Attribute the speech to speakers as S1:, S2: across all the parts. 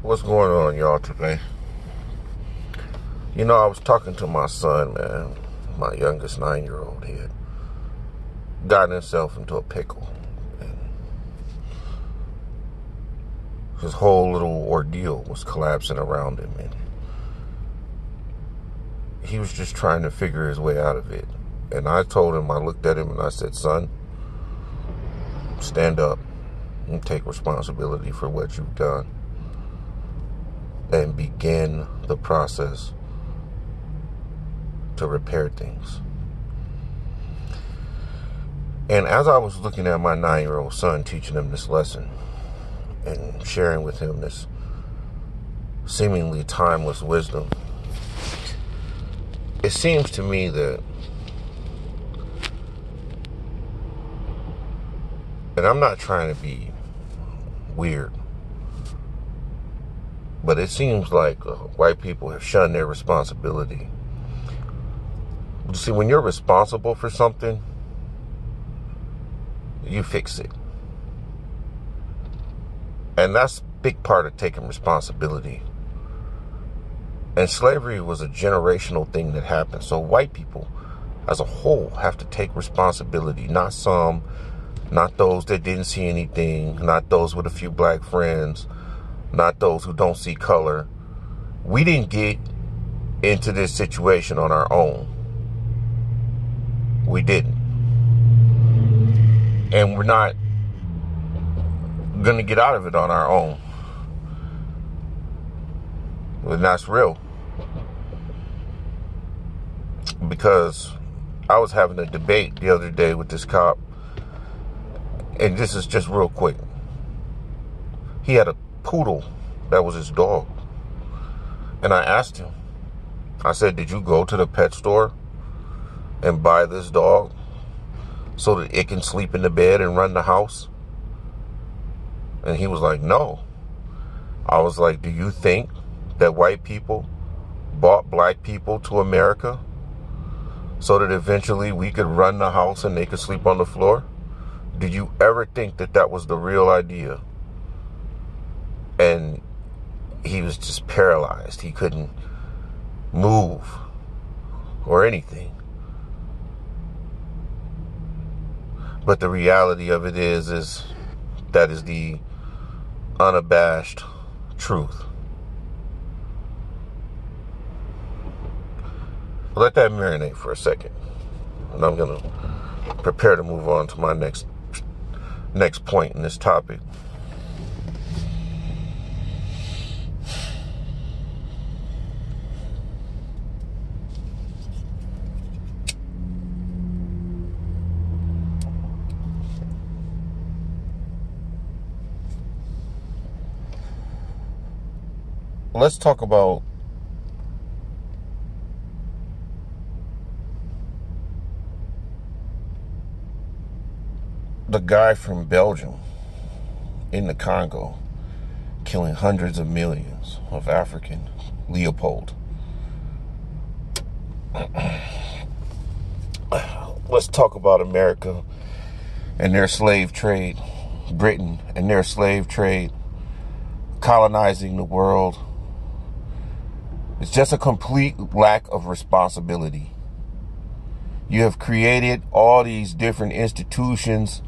S1: What's going on, y'all, today? I was talking to my son, man, my youngest 9-year-old. He had gotten himself into a pickle. And his whole little ordeal was collapsing around him. And he was just trying to figure his way out of it. And I looked at him and I said, son, stand up and take responsibility for what you've done. And begin the process to repair things. And as I was looking at my 9-year-old son, teaching him this lesson and sharing with him this seemingly timeless wisdom, it seems to me that, and I'm not trying to be weird, but it seems like white people have shunned their responsibility. You see, when you're responsible for something, you fix it. And that's a big part of taking responsibility. And slavery was a generational thing that happened. So white people as a whole have to take responsibility. Not some, not those that didn't see anything, not those with a few black friends, not those who don't see color. We didn't get into this situation on our own. We didn't. And we're not going to get out of it on our own. And that's real. Because I was having a debate the other day with this cop. And this is just real quick. He had a poodle that was his dog. And I asked him, I said, did you go to the pet store and buy this dog so that it can sleep in the bed and run the house? And he was like, no. I was like, do you think that white people bought black people to America so that eventually we could run the house and they could sleep on the floor? Did you ever think that that was the real idea? And he was just paralyzed. He couldn't move or anything. But the reality of it is that is the unabashed truth. Let that marinate for a second. And I'm going to prepare to move on to my next point in this topic. Let's talk about the guy from Belgium in the Congo killing hundreds of millions of African Leopold. Let's talk about America and their slave trade, Britain and their slave trade, colonizing the world. It's just a complete lack of responsibility. You have created all these different institutions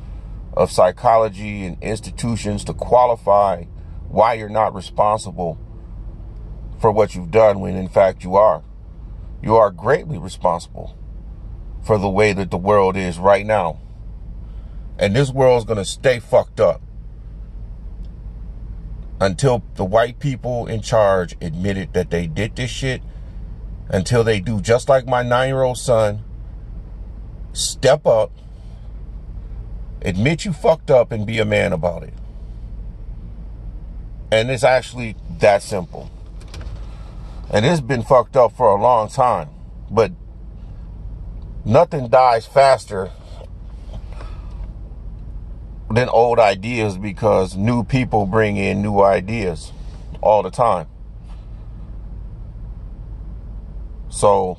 S1: of psychology and institutions to qualify why you're not responsible for what you've done, when in fact you are. You are greatly responsible for the way that the world is right now. And this world's going to stay fucked up until the white people in charge admitted that they did this shit, until they do just like my 9-year-old son, step up, admit you fucked up, and be a man about it. And it's actually that simple. And it's been fucked up for a long time, but nothing dies faster than old ideas, because new people bring in new ideas all the time. So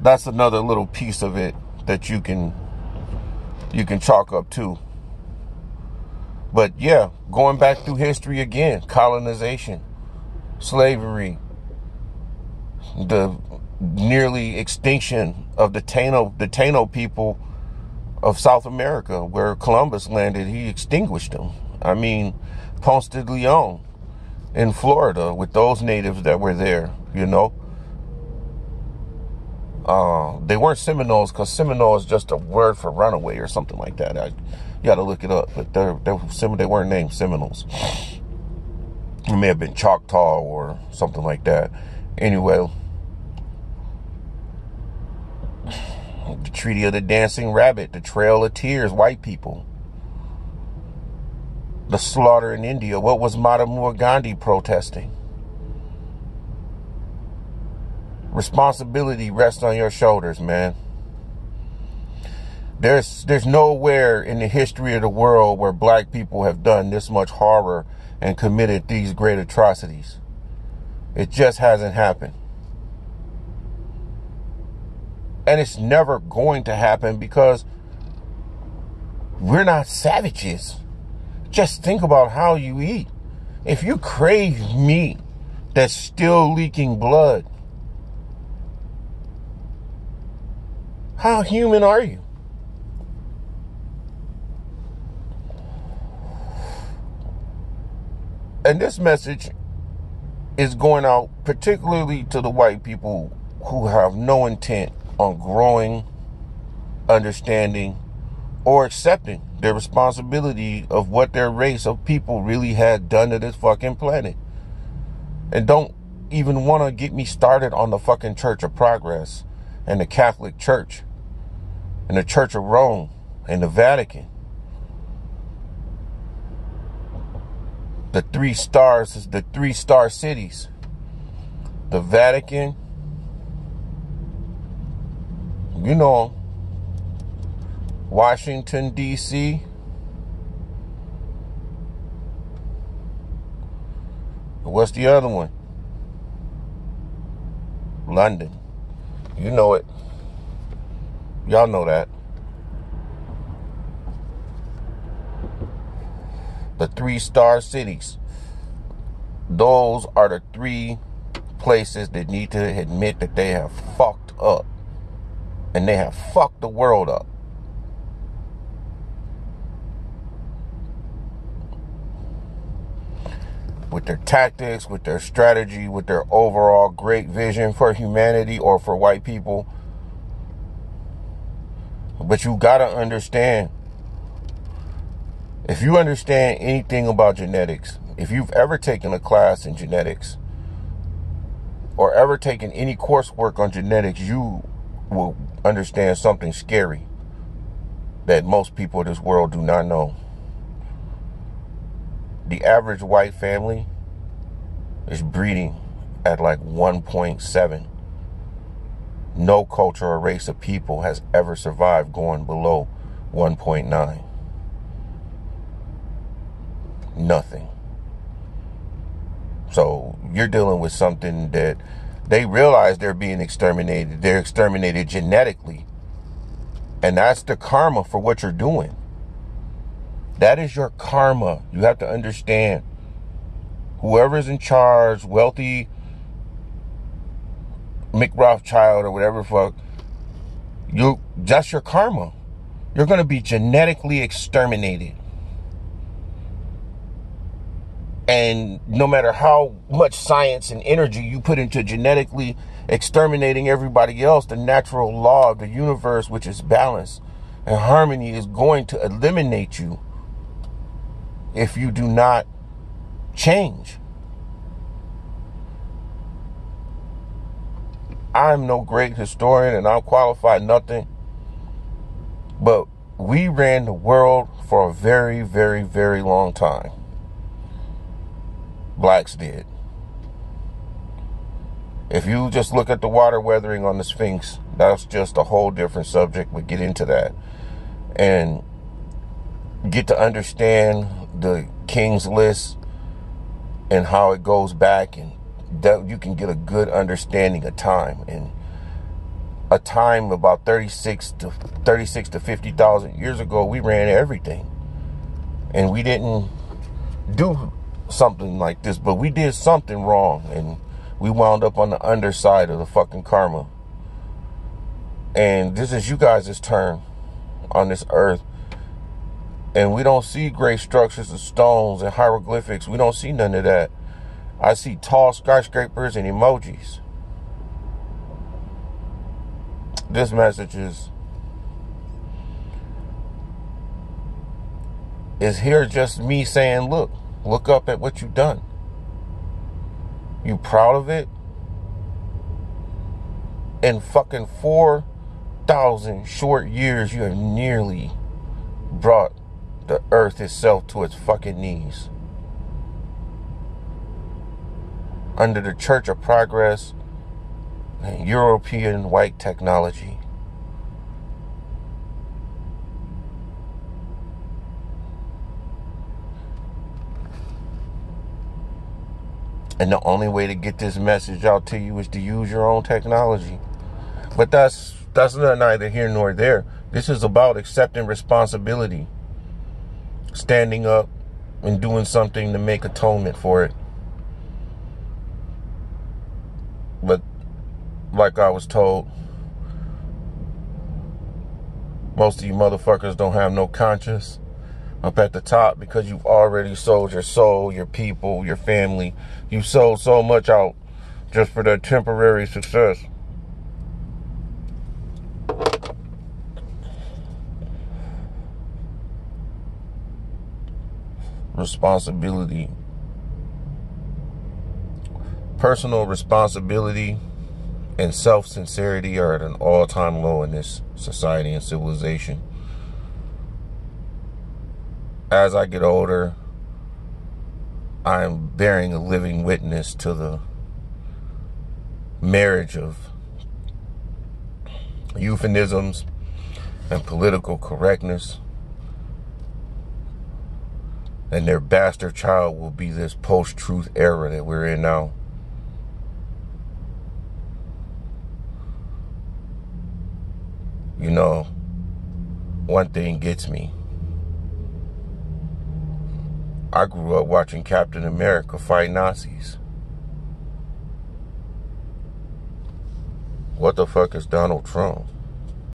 S1: that's another little piece of it that you can chalk up too. But yeah, going back through history again, colonization, slavery, the nearly extinction of the Taino people of South America, where Columbus landed, he extinguished them. I mean, Ponce de Leon in Florida with those natives that were there, you know. They weren't Seminoles, because Seminole is just a word for runaway or something like that. You got to look it up, but they weren't named Seminoles. It may have been Choctaw or something like that. Anyway, the Treaty of the Dancing Rabbit, the Trail of Tears, white people. The slaughter in India. What was Mahatma Gandhi protesting? Responsibility rests on your shoulders, man. There's nowhere in the history of the world where black people have done this much horror and committed these great atrocities. It just hasn't happened. And it's never going to happen because we're not savages. Just think about how you eat. If you crave meat that's still leaking blood, how human are you? And this message is going out particularly to the white people who have no intent on growing, understanding, or accepting their responsibility of what their race of people really had done to this fucking planet. And don't even want to get me started on the fucking Church of Progress and the Catholic Church and the Church of Rome and the Vatican. The 3 stars is the 3-star cities. The Vatican, you know, Washington, D.C., what's the other one? London. You know it. Y'all know that. The 3-star cities. Those are the 3 places that need to admit that they have fucked up. And they have fucked the world up. With their tactics, with their strategy, with their overall great vision for humanity or for white people. But you gotta understand, if you understand anything about genetics, if you've ever taken a class in genetics or ever taken any coursework on genetics, you will understand something scary that most people of this world do not know. The average white family is breeding at like 1.7. No culture or race of people has ever survived going below 1.9. Nothing. So you're dealing with something that they realize they're being exterminated. They're exterminated genetically. And that's the karma for what you're doing. That is your karma. You have to understand. Whoever's in charge, wealthy Mick Rothschild or whatever fuck, that's your karma. You're going to be genetically exterminated. And no matter how much science and energy you put into genetically exterminating everybody else, the natural law of the universe, which is balance and harmony, is going to eliminate you if you do not change. I'm no great historian and I'm qualified nothing, but we ran the world for a very, very, very long time. Blacks did. If you just look at the water weathering on the Sphinx, that's just a whole different subject. We'll get into that and get to understand the King's List and how it goes back, and that you can get a good understanding of time. And a time about 36 to 50,000 years ago, we ran everything. And we didn't do something like this, but we did something wrong, and we wound up on the underside of the fucking karma. And this is you guys' turn on this earth. And we don't see great structures of stones and hieroglyphics. We don't see none of that. I see tall skyscrapers and emojis. This message is here just me saying, look up at what you've done. You proud of it? In fucking 4,000 short years, you have nearly brought the earth itself to its fucking knees. Under the Church of Progress and European white technology. And the only way to get this message out to you is to use your own technology. But that's neither here nor there. This is about accepting responsibility. Standing up and doing something to make atonement for it. But like I was told, most of you motherfuckers don't have no conscience up at the top because you've already sold your soul, your people, your family. You sold so much out just for that temporary success. Responsibility. Personal responsibility and self-sincerity are at an all-time low in this society and civilization. As I get older, I am bearing a living witness to the marriage of euphemisms and political correctness. And their bastard child will be this post-truth era that we're in now. You know, one thing gets me. I grew up watching Captain America fight Nazis. What the fuck is Donald Trump?